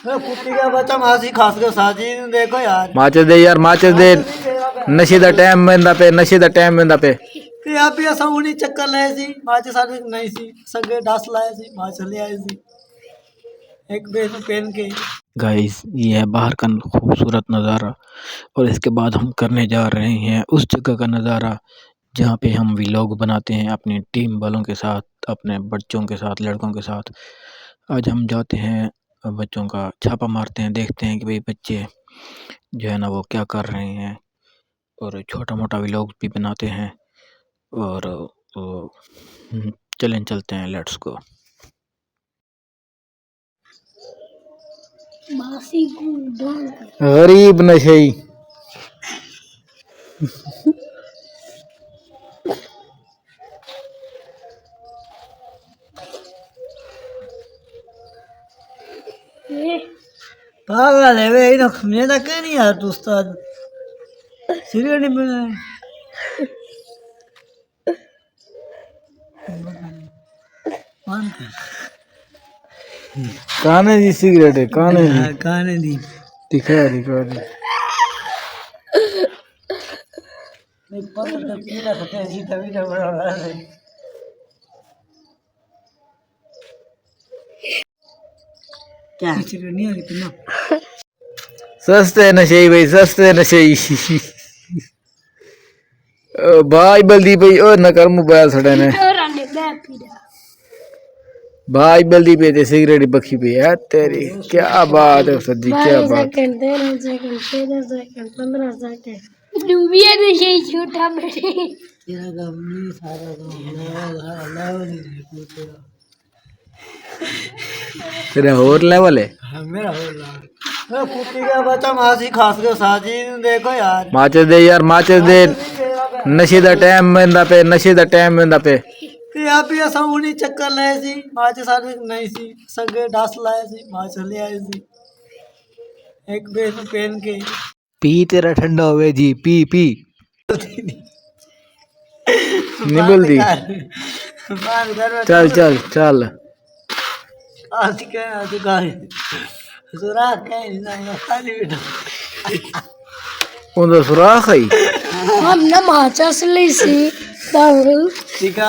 कुत्ती का बच्चा मासी खास के साजी देखो यार माचिस दे यार, माचिस दे। नशे दा टाइम बंदा पे, नशे दा टाइम बंदा पे। कि आप भी ऐसा उन्हीं चक्कर लाए सी माचे सारे नहीं सी सगे डास लाए सी माच ले आए सी एक बेस में पहन के। गाइस ये है बाहर का खूबसूरत नज़ारा और इसके बाद हम करने जा रहे हैं उस जगह का नज़ारा जहाँ पे हम व्लॉग बनाते हैं अपनी टीम वालों के साथ, अपने बच्चों के साथ, लड़कों के साथ। आज हम जाते हैं बच्चों का छापा मारते हैं, देखते हैं कि भाई बच्चे जो है ना वो क्या कर रहे हैं और छोटा मोटा व्लॉग भी बनाते हैं। और चलें चलते हैं, लेट्स गो। गरीब नशई पागल है वे इनो खमने तक नहीं यार तू उस्ताद सिगरेट नहीं पीना काने दी सिगरेट है, काने दी, खाने दी दिखा दिखा दी। नहीं पता तो पीला तो तेजी तभी तो बड़ा बड़ा है क्या सिगरेट नहीं आ रही पीना सस्ते नशे भाई, सस्ते नशे। भाई बल्दी भाई और न कर मोबाइल सड़े ने भाई बल्दी पे ते सिगरेट बखी पे है तेरी। क्या बात है सदी, क्या बात। तेरा गम नहीं सारा लेवल ही नहीं तेरा और लेवल है। हाँ मेरा हो रहा कुत्ती का बच्चा मासी खास के साजी देखो यार। माचिस दे यार, माचिस दे। नशे दा टाइम बंदा पे, नशे दा टाइम बंदा पे। कि आप भी ऐसा उन्हीं चक्कर लाए सी माचे सारे नहीं सी सगे डास लाए सी माच ले आए सी एक बेस में पहन के। पी तेरा ठंडा होवे जी, पी पी। निबल दी। चल चल चल। आज क्या आज गाय सुरा कहीं नहीं खाली बेटा उन सुराख है हम ना माचा से ली सी सिखा